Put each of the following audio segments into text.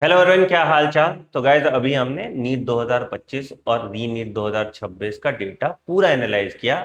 Hello Arvind, क्या हाल चाल। तो गाइस, अभी हमने नीट 2025 और री नीट 2026 का डेटा पूरा एनालाइज किया,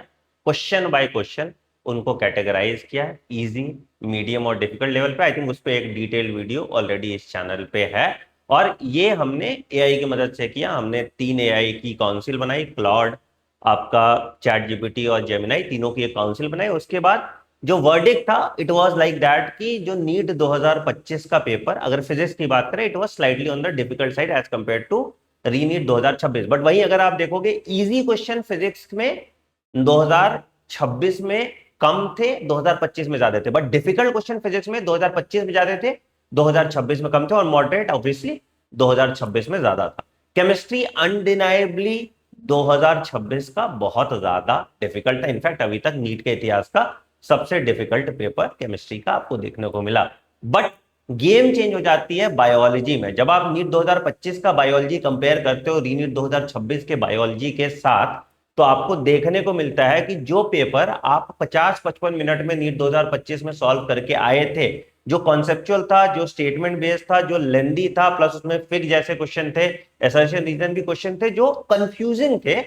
क्वेश्चन बाय क्वेश्चन उनको कैटेगराइज किया, इजी, मीडियम और डिफिकल्ट लेवल पे। आई थिंक उस पर एक डिटेल वीडियो ऑलरेडी इस चैनल पे है। और ये हमने एआई की मदद से किया। हमने तीन एआई की काउंसिल बनाई, क्लॉड, आपका चैट जीपीटी और जेमिनाई, तीनों की एक काउंसिल बनाई। उसके बाद जो वर्डिक्ट था, इट वाज लाइक दैट कि जो नीट 2025 का पेपर, अगर फिजिक्स की बात करें, it was slightly on the difficult side as compare to re NEET 2026। But वहीं अगर आप देखोगे, इजी क्वेश्चन फिजिक्स में 2026 में कम थे, 2025 में ज्यादा थे। बट डिफिकल्ट क्वेश्चन फिजिक्स में 2025 में ज्यादा थे, 2026 में कम थे। और मॉडरेट ऑब्वियसली 2026 में ज्यादा था। केमिस्ट्री अनडिनाइबली 2026 का बहुत ज्यादा डिफिकल्ट था। इनफैक्ट अभी तक नीट के इतिहास का सबसे डिफिकल्ट पेपर केमिस्ट्री का आपको देखने को मिला। बट गेम चेंज हो जाती है बायोलॉजी में। जब आप नीट 2025 का बायोलॉजी कंपेयर करते हो री नीट 2026 के बायोलॉजी के साथ, तो आपको देखने को मिलता है कि जो पेपर आप 50-55 मिनट में नीट 2025 में सॉल्व करके आए थे, जो कॉन्सेप्चुअल था, जो स्टेटमेंट बेस्ड था, जो लेंदी था, प्लस उसमें फिर जैसे क्वेश्चन थे, एसर्शन रीजन भी क्वेश्चन थे जो कंफ्यूजिंग थे,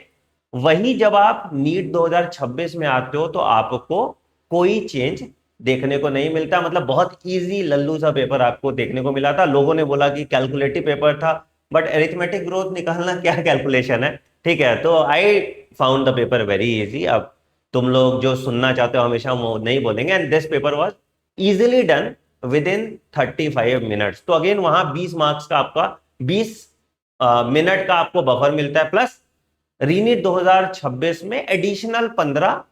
वही जब आप नीट 2026 में आते हो तो आपको कोई चेंज देखने को नहीं मिलता। मतलब बहुत इजी लल्लू सा पेपर आपको देखने को मिला था। लोगों ने बोला कि कैलकुलेटिव पेपर था, बट अरिथमेटिक ग्रोथ निकालना क्या कैलकुलेशन है। ठीक है, तो I found the paper very easy. अब तुम लोग जो सुनना चाहते हो हमेशा वो नहीं बोलेंगे। And this paper was easily done with in 35 minutes. तो अगेन वहां 20 मार्क्स का आपका 20 मिनट का आपको बफर मिलता है, प्लस रीनीट 2026 में एडिशनल 15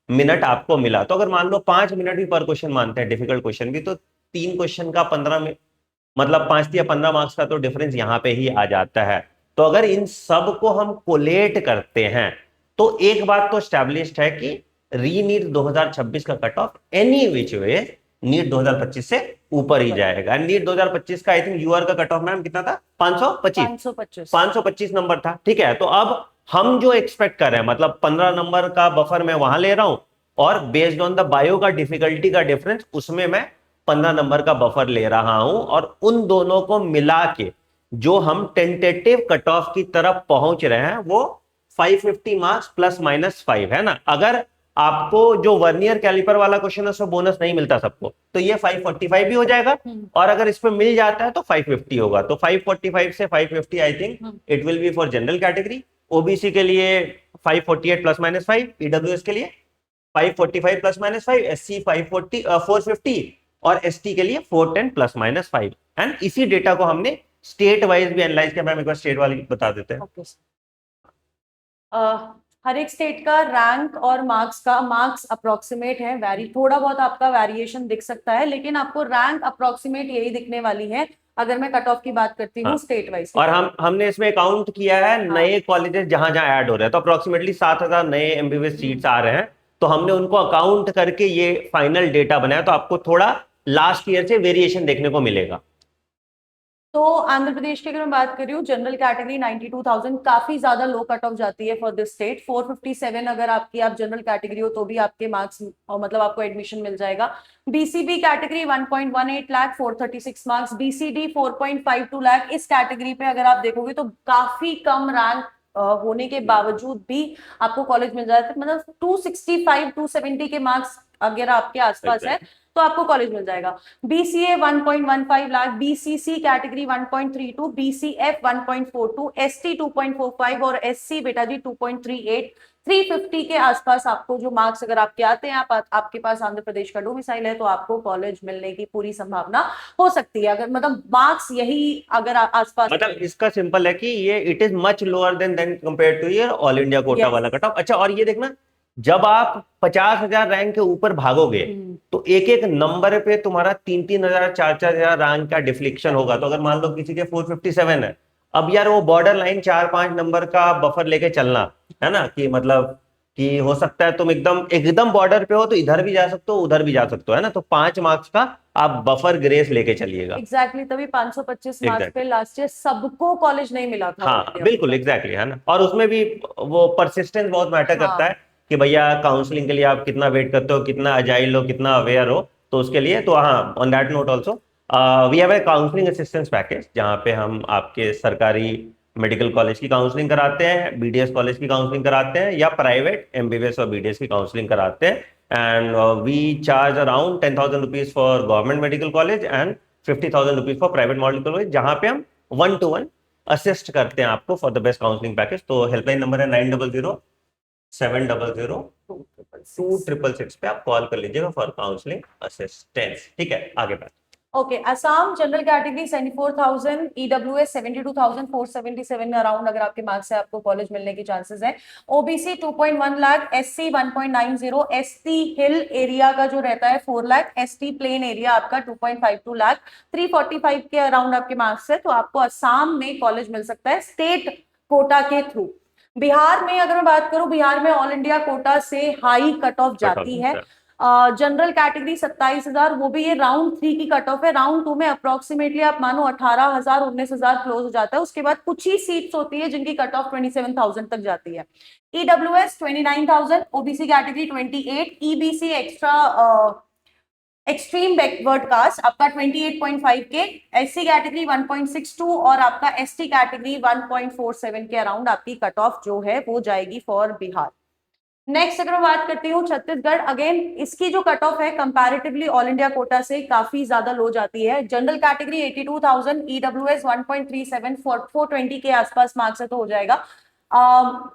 मिनट आपको मिला। तो अगर मान लो 5 मिनट भी पर क्वेश्चन मानते हैं, डिफिकल्ट क्वेश्चन भी, तो तीन क्वेश्चन का 15 में, मतलब 5 या 15 मार्क्स का तो डिफरेंस यहां पे ही आ जाता है। तो अगर इन सब को हम कोलेट करते हैं, तो एक बात तो स्टैब्लिश्ड है कि री नीट 2026 का cut off any which way NEET 2025 से ऊपर ही जाएगा। नीट 2025 का आई थिंक यूआर का कट ऑफ मैम कितना था? 525। 525। 525 नंबर था। ठीक है, तो अब हम जो एक्सपेक्ट कर रहे हैं, मतलब 15 नंबर का बफर मैं वहां ले रहा हूं, और बेस्ड ऑन द बायो का डिफिकल्टी का डिफरेंस, उसमें मैं 15 नंबर का बफर ले रहा हूं। और उन दोनों को मिला के जो हम टेंटेटिव कट ऑफ की तरफ पहुंच रहे हैं, वो 550 मार्क्स +-5 है ना। अगर आपको जो वर्नियर कैलिपर वाला क्वेश्चन है उसमें बोनस नहीं मिलता सबको, तो ये 545 भी हो जाएगा। हम्म। और अगर इसमें मिल जाता है तो 550 होगा। तो 545 से 550 I think hmm. It will be for general category. OBC के लिए 548 +-5, ईडब्ल्यूएस के लिए 545 +-5, एससी 540 450, और एसटी के लिए 410 +-5। एंड इसी डेटा को हमने स्टेट वाइज भी एनालाइज किया। मैम एक बार स्टेट वाली बता देते हैं। Okay sir. हर एक स्टेट का रैंक और मार्क्स अप्रोक्सीमेट है। वैरी थोड़ा बहुत आपका वेरिएशन दिख सकता है, लेकिन आपको रैंक अप्रोक्सीमेट यही दिखने वाली है अगर मैं कट ऑफ की बात करती हूँ हाँ, स्टेट वाइज। और ठीक है। हमने इसमें काउंट किया है हाँ। नए कॉलेजेस जहां जहां ऐड हो रहे हैं, तो अप्रोक्सीमेटली 7,000 नए एमबीबीएस हम्म। सीट्स आ रहे हैं। तो हमने उनको अकाउंट करके ये फाइनल डेटा बनाया, तो आपको थोड़ा लास्ट ईयर से वेरिएशन देखने को मिलेगा। तो आंध्र प्रदेश की अगर मैं बात कर रही हूँ, जनरल कैटेगरी 92,000 काफी ज्यादा लो कट ऑफ जाती है फॉर दिस स्टेट। 457 अगर आपकी आप जनरल कैटेगरी हो तो भी आपके मार्क्स, मतलब आपको एडमिशन मिल जाएगा। BCB category 1.18 lakh, 436 marks. BCD 4.52 lakh. इस कैटेगरी पे अगर आप देखोगे तो काफी कम रैंक होने के बावजूद भी आपको कॉलेज मिल जाता है। मतलब 265 270 के मार्क्स अगर आपके आसपास है एग्जैक्टली। तो आपको कॉलेज मिल जाएगा। BCA 1.15 lakh, BCC category 1.32, BCF 1.42, ST 2.45 और एससी बेटा जी 2.38। 350 के आसपास आपको जो मार्क्स अगर आपके आते हैं, आपके पास आंध्र प्रदेश का डोमिसाइल है, तो आपको कॉलेज मिलने की पूरी संभावना हो सकती है। अगर मतलब मार्क्स यही अगर आसपास। मतलब इसका सिंपल है कि ये it is much lower than compare two year all India Kota yes. वाला कट ऑफ। अच्छा, और ये देखना, जब आप 50,000 रैंक के ऊपर भागोगे, तो एक एक नंबर पे तुम्हारा 3-3 हजार 4-4 हजार रैंक का डिफ्लेक्शन होगा। तो अगर मान लो किसी के 457 है, अब यार वो बॉर्डर लाइन 4-5 नंबर का बफर लेके चलना है ना, कि मतलब कि हो सकता है तुम एकदम एकदम बॉर्डर पे हो तो इधर भी जा सकते हो, उधर भी जा सकते हो, है ना। तो 5 मार्क्स का आप बफर ग्रेस लेके चलिएगा। एग्जैक्टली तभी 525 मार्क्स पे एग्जैक्टली। लास्ट ईयर सबको कॉलेज नहीं मिला था ऑल हाँ इंडिया बिल्कुल, कोटा। एग्जैक्टली, है ना। और उसमें भी वो परसिस्टेंस बहुत मैटर करता हाँ। है कि भैया काउंसलिंग के लिए आप कितना वेट करते हो, कितना अजाइल हो, कितना अवेयर हो। तो उसके लिए तो हाँ, on that note also we have a counselling assistance package, जहाँ पे हम आपके सरकारी मेडिकल कॉलेज की काउंसलिंग कराते हैं, बीडीएस कॉलेज की काउंसलिंग कराते हैं, या प्राइवेट एमबीबीएस और बीडीएस की काउंसलिंग कराते हैं। And we charge around 10,000 rupees for government medical college and 50,000 rupees for private medical college, जहाँ पे हम 1-to-1 असिस्ट करते हैं आपको for the best counselling package. तो हेल्पलाइन नंबर है 900-700-266 पे आप कॉल कर लीजिएगा फॉर काउंसलिंग असिस्टेंस। ठीक है, आगे बात। Okay, Assam general category 74,000, EWS 72,477 around अगर आपके मार्क्स है आपको कॉलेज मिलने की चांसेस है। OBC 2.1 lakh, SC 1.90, ST hill area का जो रहता है 4 लाख, एसटी प्लेन एरिया आपका 2.52 लाख, 345 के अराउंड आपके मार्क्स है तो आपको असम में कॉलेज मिल सकता है स्टेट कोटा के थ्रू। बिहार में अगर मैं बात करूं, बिहार में ऑल इंडिया कोटा से हाई कट ऑफ जाती है। जनरल कैटेगरी 27,000, वो भी ये राउंड 3 की कट ऑफ है। राउंड 2 में अप्रोक्सीमेटली आप मानो 18,000 19,000 क्लोज हो जाता है। उसके बाद कुछ ही सीट्स होती है जिनकी कट ऑफ 27,000 तक जाती है। EWS 29,000, OBC category 28, EBC extra extreme backward caste आपका 28.5 के, एससी कैटेगरी 1.62 और आपका एसटी कैटेगरी 1.47 के अराउंड आपकी कट ऑफ जो है वो जाएगी फॉर बिहार। नेक्स्ट अगर मैं बात करती हूँ छत्तीसगढ़, अगेन इसकी जो कट ऑफ है कंपैरेटिवली ऑल इंडिया कोटा से काफी ज्यादा लो जाती है। जनरल कैटेगरी 82,000, ईडब्ल्यूएस 1.37, 420 के आसपास मार्क्स है तो हो जाएगा।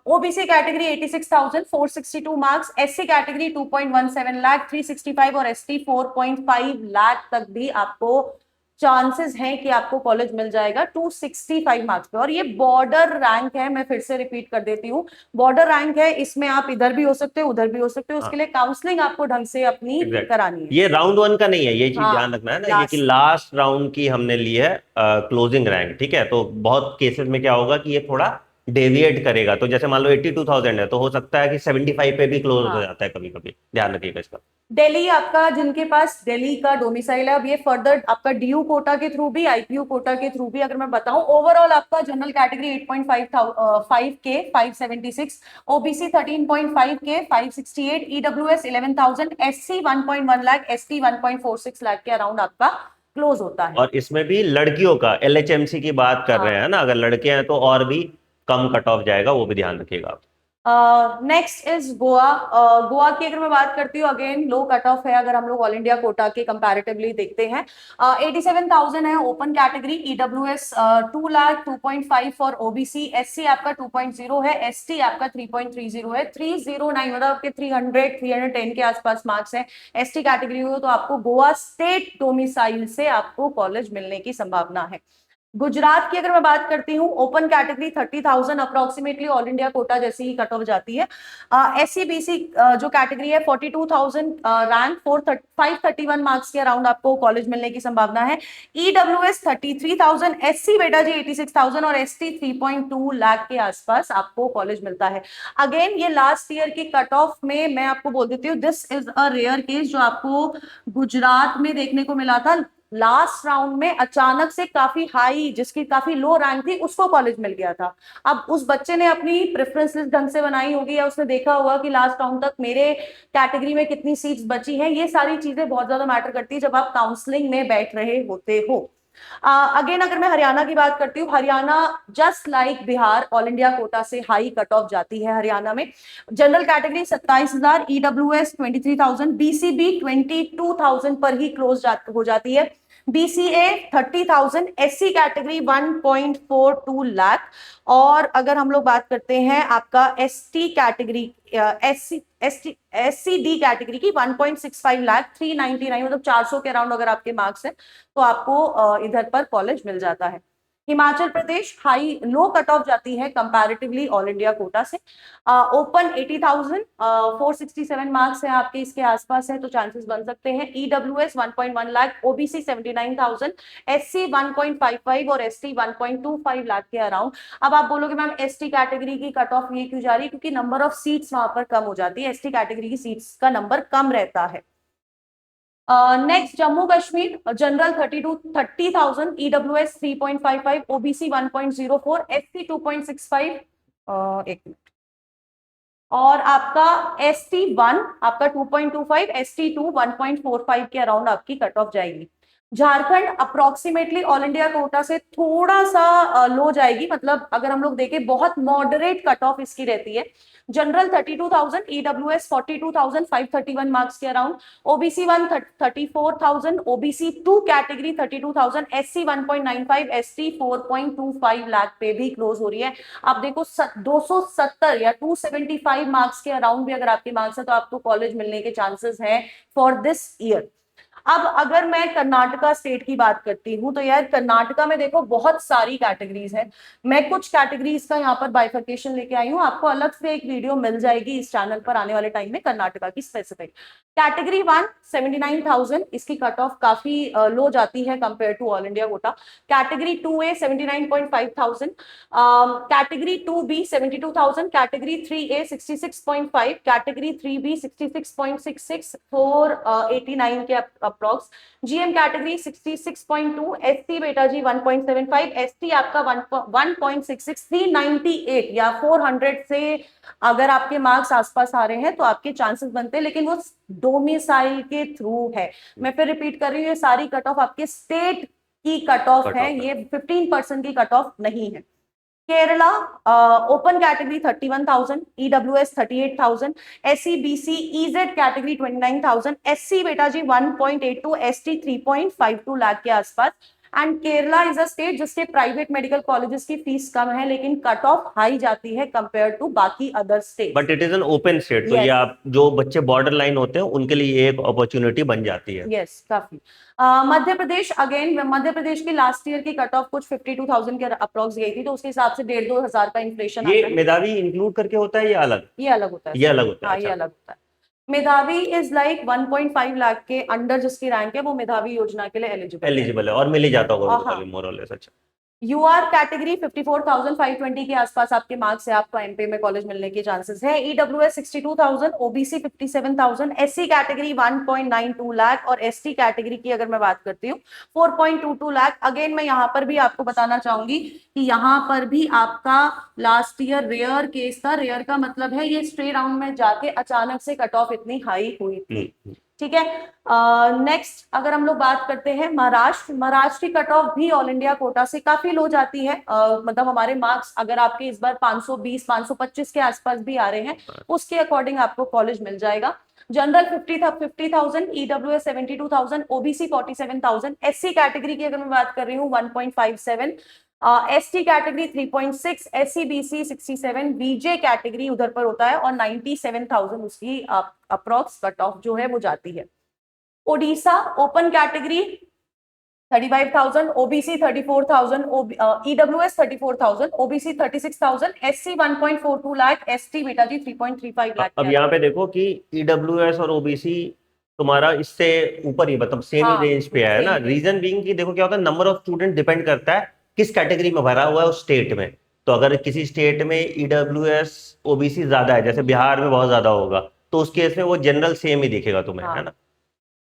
OBC category 86,000, 462 marks, SC category 2.17 lakh, 365 और एसटी 4.5 लाख तक भी आपको चांसेस हैं कि आपको कॉलेज मिल जाएगा 265 मार्क्स पे। और ये बॉर्डर रैंक है, मैं फिर से रिपीट कर देती हूँ, बॉर्डर रैंक है, इसमें आप इधर भी हो सकते हो उधर भी हो सकते हो, उसके लिए काउंसलिंग आपको ढंग से अपनी करानी है। ये राउंड 1 का नहीं है, ये चीज हाँ, ध्यान रखना है ना, ये कि लास्ट राउंड की हमने ली है क्लोजिंग रैंक। ठीक है, तो बहुत केसेस में क्या होगा कि ये थोड़ा डेविएट करेगा, तो जैसे मान लो 82,000 है तो हो सकता है कि 75 पे भी क्लोज हो जाता है कभी कभी, ध्यान रखिएगा इसका। दिल्ली आपका, जिनके पास दिल्ली का डोमिसाइल है, अब ये फर्दर आपका डीयू कोटा के थ्रू भी, आईपीयू कोटा के थ्रू भी अगर मैं बताऊं, ओवरऑल आपका जनरल कैटेगरी 8.5 के 576, ओबीसी 13.5 के 568, EWS 11,000, SC 1.1 lakh, ST 1.46 lakh के अराउंड आपका क्लोज होता है। और इसमें भी लड़कियों का एलएचएमसी की बात कर रहे हैं ना, अगर लड़के हैं तो और भी कम कट ऑफ जाएगा, वो भी ध्यान रखिएगा आप। Next is Goa. गोवा की अगर मैं बात करती हूँ, अगेन लो कट ऑफ है अगर हम लोग ऑल इंडिया कोटा के कंपैरेटिवली देखते हैं। 87,000 है open category, EWS 2 lakh, 2.5 for OBC, SC आपका 2.0 है, एसटी आपका 3.30 है, 309 मतलब आपके 300 310 के आसपास मार्क्स है एसटी कैटेगरी हो तो आपको गोवा स्टेट डोमिसाइल से आपको कॉलेज मिलने की संभावना है। गुजरात की अगर मैं बात करती हूँ, open category 30,000, approximately all India Kota जैसी ही कट ऑफ जाती है। एससी बीसी जो कैटेगरी है 42,000 रैंक, 531 मार्क्स के अराउंड आपको कॉलेज मिलने की संभावना है। ईडब्ल्यूएस 33,000, एससी बेटा जी 86,000 और एसटी 3.2 लाख के आसपास आपको कॉलेज मिलता है। अगेन ये लास्ट ईयर की कट ऑफ में मैं आपको बोल देती हूँ, this is a rare case जो आपको गुजरात में देखने को मिला था। लास्ट राउंड में अचानक से काफी हाई, जिसकी काफी लो रैंक थी, उसको कॉलेज मिल गया था। अब उस बच्चे ने अपनी प्रेफरेंस लिस्ट ढंग से बनाई होगी या उसने देखा होगा कि लास्ट राउंड तक मेरे कैटेगरी में कितनी सीट्स बची हैं। ये सारी चीजें बहुत ज्यादा मैटर करती है जब आप काउंसलिंग में बैठ रहे होते हो। अगेन अगर मैं हरियाणा की बात करती हूँ, Haryana just like Bihar all India Kota से हाई कट ऑफ जाती है। हरियाणा में जनरल कैटेगरी 27,000, ईडब्ल्यूएस 23,000, बीसीबी 22,000 पर ही क्लोज हो जाती है, बीसीए 30,000, एससी कैटेगरी 1.42 लाख। और अगर हम लोग बात करते हैं आपका ST category, SC D category की 1.65 लाख, 399 मतलब 400 के अराउंड अगर आपके मार्क्स हैं तो आपको इधर पर कॉलेज मिल जाता है। Himachal Pradesh high low cut off जाती है कंपैरेटिवली ऑल इंडिया कोटा से। ओपन 80,000, 467 मार्क्स है आपके इसके आसपास है तो चांसेस बन सकते हैं। ईडब्ल्यूएस 1.1 लाख, ओबीसी 79,000, एससी 1.55 और एसटी 1.25 लाख के अराउंड। अब आप बोलोगे मैम एसटी कैटेगरी की कट ऑफ ये क्यों जा रही है? क्योंकि नंबर ऑफ सीट्स वहां पर कम हो जाती है, एसटी कैटेगरी की सीट्स का नंबर कम रहता है। Next Jammu Kashmir, general 30,000, EWS 3.55, OBC 1.04, SC 2.65, एक मिनट, और आपका एसटी 1 आपका 2.25, एसटी 2 1.45 के अराउंड आपकी कट ऑफ जाएगी। Jharkhand approximately all India Kota से थोड़ा सा लो जाएगी, मतलब अगर हम लोग देखें बहुत मॉडरेट कट ऑफ इसकी रहती है। जनरल 32,000, ईडब्ल्यूएस 42,531 मार्क्स के around, OBC 1 34,000, OBC 2 category 32,000, SC 1.95, ST 4.25 lakh पे भी क्लोज हो रही है। आप देखो 270 या 275 मार्क्स के अराउंड भी अगर आपके मार्क्स है तो आपको कॉलेज मिलने के चांसेस हैं फॉर दिस ईयर। अब अगर मैं कर्नाटका स्टेट की बात करती हूँ तो यार कर्नाटका में देखो बहुत सारी कैटेगरीज है। मैं कुछ कैटेगरीज का यहाँ पर बाइफर्केशन लेके आई हूँ, आपको अलग से एक वीडियो मिल जाएगी इस चैनल पर आने वाले टाइम में कर्नाटका की स्पेसिफिक। कैटेगरी 1 79,000, इसकी कट ऑफ काफी लो जाती है compare to all India quota. Category 2A 79,500, category 2B 72,000, category 3A 66.5, category 3B 66.66, 489 के अप्रॉक्स। जीएम कैटेगरी 66.2, एससी बेटा जी 1.75, एसटी आपका 1.66, 398 या 400 से अगर आपके मार्क्स आसपास आ रहे हैं तो आपके चांसेस बनते हैं, लेकिन वो डोमिसाइल के थ्रू है। मैं फिर रिपीट कर रही हूँ, ये सारी कट ऑफ आपके स्टेट की कट ऑफ है, ये 15% की कट ऑफ नहीं है। Kerala open category 31,000, EWS 38,000, SC BC EEZ category 29,000, SC बेटा जी 1.82, एसटी 3.52 लाख के आसपास। And Kerala is a state जिसके प्राइवेट मेडिकल कॉलेजेस की फीस कम है लेकिन कट ऑफ हाई जाती है कंपेयर टू बाकी other state. But it is an open state, तो ये यस आप जो बच्चे बॉर्डर लाइन होते हैं उनके लिए ये एक अपॉर्चुनिटी बन जाती है। यस काफी। मध्य प्रदेश, अगेन मध्य प्रदेश की लास्ट ईयर की कट ऑफ कुछ 52,000 के अप्रॉक्स गई थी, तो उसके हिसाब से 1,500-2,000 का इन्फ्लेशन आता ये है। मेधावी इंक्लूड करके होता है या अलग? ये अलग होता है ये सर। अलग होता है, हाँ ये अच्छा। अलग होता है। मेधावी इज लाइक 1.5 लाख के अंडर जिसकी रैंक है वो मेधावी योजना के लिए एलिजिबल है। एलिजिबल है और मिल ही जाता होगा उनको हाँ। कभी मोर और लेस, अच्छा। यूआर कैटेगरी 54,520 के आसपास आपके मार्क्स है, आपको एमपी में कॉलेज मिलने के चांसेस है। EWS 62,000, OBC 57,000, SC category 1.92 lakh और एसटी कैटेगरी की अगर मैं बात करती हूँ 4.22 लाख। अगेन मैं यहाँ पर भी आपको बताना चाहूंगी कि यहाँ पर भी आपका लास्ट ईयर रेयर केस था। रेयर का मतलब है ये स्ट्रेट राउंड में जाके अचानक से कट ऑफ इतनी हाई हुई थी, ठीक है। नेक्स्ट अगर हम लोग बात करते हैं महाराष्ट्र, महाराष्ट्र की कट ऑफ भी ऑल इंडिया कोटा से काफी लो जाती है। मतलब हमारे मार्क्स अगर आपके इस बार 520 525 के आसपास भी आ रहे हैं उसके अकॉर्डिंग आपको कॉलेज मिल जाएगा। General 50,000, EWS 72,000, OBC 47,000, SC category की अगर मैं बात कर रही हूँ 1.57, एसटी कैटेगरी 3.6, एससी बीसी 67, बीजे कैटेगरी उधर पर होता है और 97,000 उसकी अप्रॉक्स कट ऑफ जो है वो जाती है। Odisha open category 35,000, OBC 34,000, EWS 34,000, OBC 36,000, SC 1.42 lakh, ST बेटा जी 3.35 लाख। अब यहाँ पे देखो कि ईडब्ल्यूएस और ओबीसी तुम्हारा इससे ऊपर ही, मतलब सेम ही हाँ, रेंज पे है ना। same। रीजन बीइंग कि देखो क्या होता है, नंबर ऑफ स्टूडेंट डिपेंड करता है किस कैटेगरी में भरा हुआ है उस स्टेट में। तो अगर किसी स्टेट में ईडब्ल्यूएस ओबीसी ज्यादा है, जैसे बिहार में बहुत ज्यादा होगा, तो उस केस में वो जनरल सेम ही दिखेगा तुम्हें, है हाँ। ना।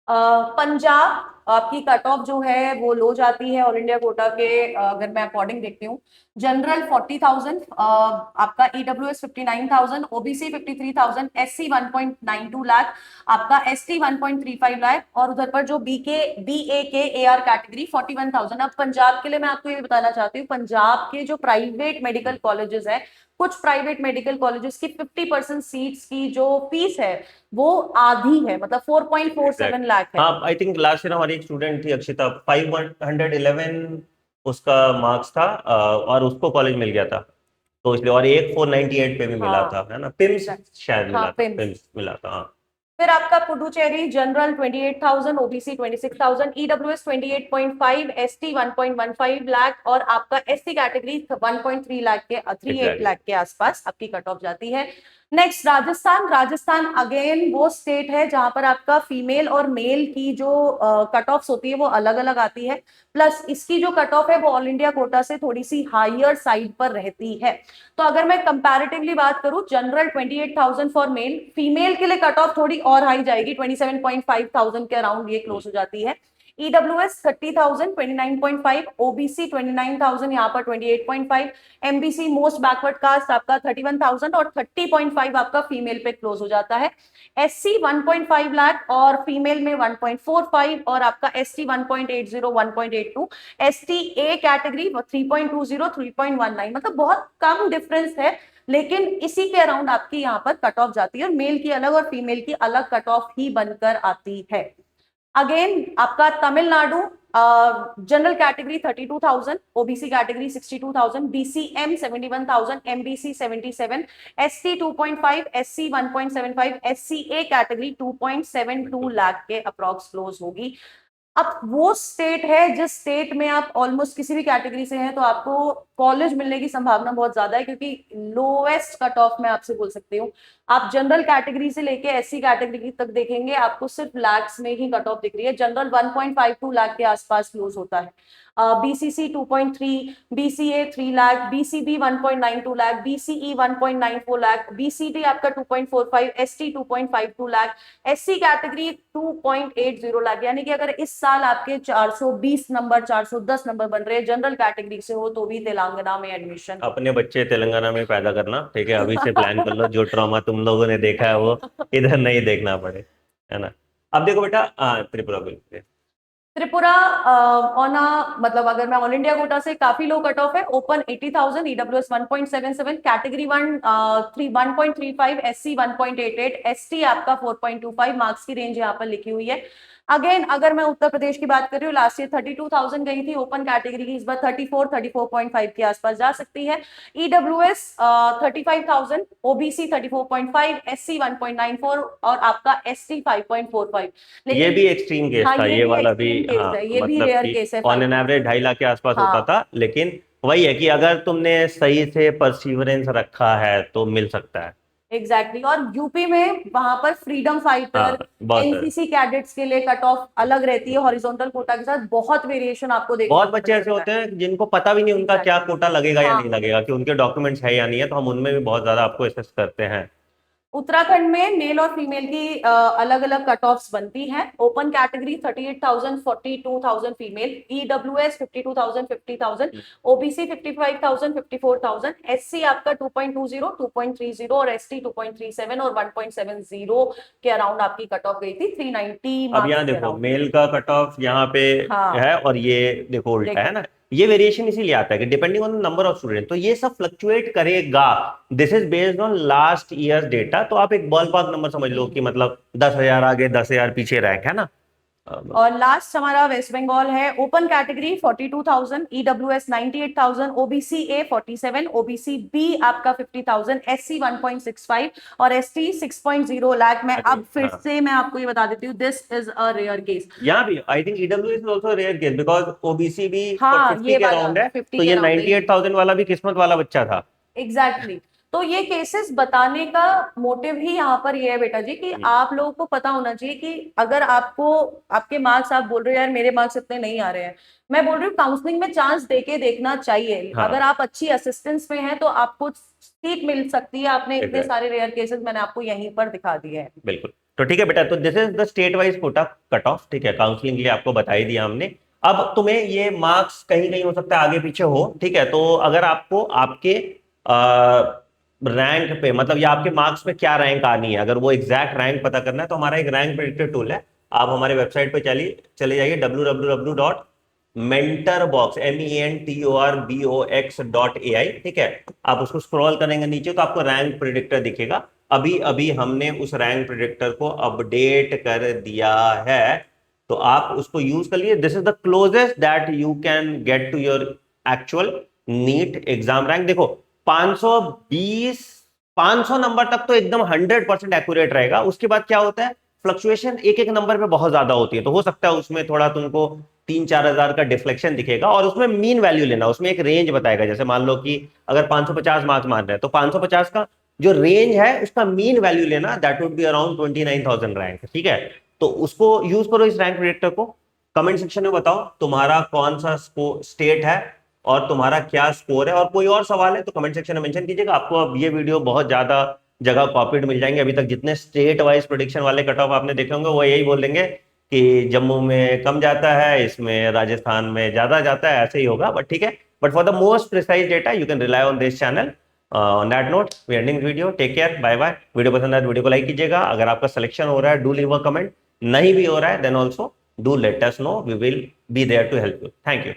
पंजाब आपकी कट ऑफ जो है वो लो जाती है ऑल इंडिया कोटा के, अगर मैं अकॉर्डिंग देखती हूँ। जनरल 40,000, आपका ईडब्ल्यूएस 59,000, ओबीसी 53,000, एससी 1.92 लाख, आपका एसटी 1.35 लाख और उधर पर जो बीए के एआर कैटेगरी 41,000। अब पंजाब के लिए मैं आपको ये बताना चाहती हूँ, पंजाब के जो प्राइवेट मेडिकल कॉलेजेस है, कुछ प्राइवेट मेडिकल कॉलेजेस की 50% सीट्स की जो फीस है वो आधी है, मतलब 4.47 लाख है। हाँ, आई थिंक लास्ट ईयर हमारी एक स्टूडेंट थी अक्षिता, 511 उसका मार्क्स था, और उसको कॉलेज मिल गया था, तो इसलिए। और एक 498 पे भी मिला हाँ था, है ना, पिम्स शायद हाँ मिला था, पिम्स। पिम्स मिला था, हाँ। फिर आपका Puducherry general 28,000, OBC 26,000, EWS 28.5, ST 1.15 lakh और आपका एससी कैटेगरी 1.3 लाख के 38 लाख के आसपास आपकी कट ऑफ जाती है। नेक्स्ट राजस्थान, राजस्थान अगेन वो स्टेट है जहां पर आपका फीमेल और मेल की जो कट ऑफ्स होती है वो अलग अलग आती है, प्लस इसकी जो कट ऑफ है वो ऑल इंडिया कोटा से थोड़ी सी हायर साइड पर रहती है। तो अगर मैं कंपैरेटिवली बात करूं, जनरल 28,000 फॉर मेल, फीमेल के लिए कट ऑफ थोड़ी और हाई जाएगी, 27,500 के अराउंड ये क्लोज हो जाती है। ईडब्ल्यूएस 30,000 29.5, ओबीसी 29,000 यहाँ पर 28.5, एमबीसी मोस्ट बैकवर्ड कास्ट आपका 31,000 और 30.5 आपका फीमेल पे क्लोज हो जाता है। एससी 1.5 लाख और फीमेल में 1.45 और आपका एसटी 1.80 1.82, एसटी ए कैटेगरी 3.20 3.19, मतलब बहुत कम डिफरेंस है, लेकिन इसी के अराउंड आपकी यहाँ पर कट ऑफ जाती है और मेल की अलग और फीमेल की अलग कट ऑफ ही बनकर आती है। अगेन आपका Tamil Nadu general category 32,000, OBC category 62,000, BCM 71,000, MBC 77, ST 2.5, SC 1.75, SCA category 2.72 lakh के अप्रॉक्स क्लोज होगी। अब वो स्टेट है जिस स्टेट में आप ऑलमोस्ट किसी भी कैटेगरी से हैं तो आपको कॉलेज मिलने की संभावना बहुत ज्यादा है, क्योंकि लोएस्ट कट ऑफ मैं आपसे बोल सकती हूँ, आप जनरल कैटेगरी से लेके एससी कैटेगरी तक देखेंगे आपको सिर्फ लैक्स में ही कट ऑफ दिख रही है। जनरल 1.52 लाख के आसपास क्लोज होता है, BCC 2.3, BCA 3 lakh, BCB 1.92 lakh, BCE 1.94 lakh, BCD आपका 2.45, ST 2.52 lakh, SC category 2.80 lakh. यानी कि अगर इस साल आपके 420 नंबर 410 नंबर बन रहे हैं जनरल कैटेगरी से हो तो भी तेलंगाना में एडमिशन। अपने बच्चे तेलंगाना में पैदा करना, ठीक है, अभी से प्लान कर लो, जो ट्रॉमा तुम लोगों ने देखा है वो इधर नहीं देखना पड़े, है ना। अब देखो बेटा, त्रिपुरा बिल्कुल। त्रिपुरा ऑन मतलब अगर मैं ऑल इंडिया कोटा से, काफी लो कट ऑफ है, open 80,000, EWS 1.77, category 1.35, SC 1.88, ST आपका 4.25, मार्क्स की रेंज यहाँ पर लिखी हुई है। अगेन अगर मैं उत्तर प्रदेश की बात कर रही हूँ, लास्ट ईयर 32,000 गई थी ओपन कैटेगरी की, इस बार 34.5 के आसपास जा सकती है। ईडब्ल्यूएस 35,000, ओबीसी 34.5, एससी 1.94 और आपका एसटी 5.45। ये लेकिन भी एक्सट्रीम केस हाँ, था, ये ये भी वाला भी, एक्सट्रीम केस हाँ, है, ये भी मतलब रेयर कि केस है ऑन एन 5%। एवरेज 2.5 लाख के आसपास होता हाँ, था, लेकिन वही है कि अगर तुमने सही से परसिवरेंस रखा है तो मिल सकता है। एग्जैक्टली और यूपी में वहां पर फ्रीडम फाइटर, हाँ, बहुत है। एनसीसी कैडेट्स के लिए कट ऑफ अलग रहती है, हॉरिजॉन्टल कोटा के साथ बहुत वेरिएशन आपको देखने बहुत को बच्चे मिल ऐसे सकता है। होते हैं जिनको पता भी नहीं उनका क्या एग्जैक्टली कोटा लगेगा या हाँ, नहीं लगेगा, कि उनके डॉक्यूमेंट्स है या नहीं है, तो हम उनमें भी बहुत ज्यादा आपको असेस करते हैं। उत्तराखंड में मेल और फीमेल की अलग अलग कट ऑफ्स बनती हैं। Open category 38,000 42,000 female, EWS 52,000 50,000, OBC 55,000 54,000, SC आपका 2.20 2.30 और एसटी 2.37 और 1.70 के अराउंड आपकी कट ऑफ गई थी, 390 अब मार्क्स यहाँ के देखो, अराउंड। मेल का कट ऑफ यहाँ पे हाँ है और ये देखो उल्टा है देखो, ना। ये वेरिएशन इसीलिए आता है कि depending on the number of student, तो ये सब फ्लक्चुएट करेगा। This is based on last year data, तो आप एक बॉल पार्क नंबर समझ लो कि मतलब 10,000 आगे 10,000 पीछे रैंक है ना। और लास्ट हमारा वेस्ट बंगाल है। Open category 42,000, EWS 98,000, OBC A 47, OBC B आपका 50,000, एससी 1.65 और एसटी 6.0 लाख। मैं अब फिर हाँ, से मैं आपको ये बता देती हूँ, this is a rare case. यहाँ भी I think EWS is also rare case, because OBC भी हाँ 50 ये के वाला अराउंड है, 50 तो के ये अराउंड है। 98,000 वाला भी किस्मत वाला बच्चा था। एग्जैक्टली तो ये केसेस बताने का मोटिव ही यहाँ पर ये है बेटा जी, कि आप लोगों को पता होना चाहिए कि अगर आपको आपके मार्क्स, आप बोल रहे हो यार मेरे मार्क्स इतने नहीं आ रहे हैं, मैं बोल रही हूँ काउंसलिंग में चांस देके देखना चाहिए। अगर हाँ, आप अच्छी असिस्टेंस में हैं तो आपको सीट मिल सकती है। आपने इतने एग्जैक्ट, सारे रेयर केसेस मैंने आपको यहीं पर दिखा दिए हैं। बिल्कुल। तो ठीक है बेटा, तो this is the state wise quota cut off, ठीक है, काउंसलिंग के लिए आपको बता ही दिया हमने। अब तुम्हें ये मार्क्स कहीं कहीं हो सकता है आगे पीछे हो, ठीक है, तो अगर आपको आपके रैंक पे, मतलब ये आपके मार्क्स में क्या रैंक आनी है, अगर वो एग्जैक्ट रैंक पता करना है, तो हमारा एक रैंक प्रेडिक्टर टूल है। आप हमारे वेबसाइट पे चलिए, चले जाइए www.mentorbox ठीक है। आप उसको स्क्रॉल करेंगे नीचे तो आपको रैंक प्रिडिक्टर दिखेगा। अभी अभी हमने उस रैंक प्रिडिक्टर को अपडेट कर दिया है, तो आप उसको यूज कर लिए। This is the closest that you can get to your actual NEET exam rank. देखो 520 500 नंबर तक तो एकदम 100% एक्यूरेट रहेगा। उसके बाद क्या होता है, फ्लक्चुएशन एक एक नंबर पे बहुत ज्यादा होती है, तो हो सकता है उसमें थोड़ा तुमको 3-4 हजार का डिफ्लेक्शन दिखेगा। और उसमें मीन वैल्यू लेना, उसमें एक रेंज बताएगा। जैसे मान लो कि अगर 550 मार्क्स मान रहे हैं, तो 550 का जो रेंज है उसका मीन वैल्यू लेना, that would be around 29,000 rank, ठीक है। तो उसको यूज करो, इस रैंक प्रेडिक्टर को। कमेंट सेक्शन में बताओ तुम्हारा कौन सा स्टेट है और तुम्हारा क्या स्कोर है, और कोई और सवाल है तो कमेंट सेक्शन में मेंशन कीजिएगा। आपको अब ये वीडियो बहुत ज्यादा जगह कॉपीड मिल जाएंगे। अभी तक जितने स्टेट वाइज प्रोडिक्शन वाले कट ऑफ आपने देखे होंगे वो यही बोल देंगे कि जम्मू में कम जाता है, इसमें राजस्थान में ज्यादा जाता है, ऐसे ही होगा, बट ठीक है। But for the most precise data you can rely on this channel. On that note we ending video, take care, bye bye. Video पसंद आए तो वीडियो को लाइक कीजिएगा। अगर आपका सिलेक्शन हो रहा है डू लीव अ कमेंट, नहीं भी हो रहा है then also do let us know, we will be there to help you. Thank you.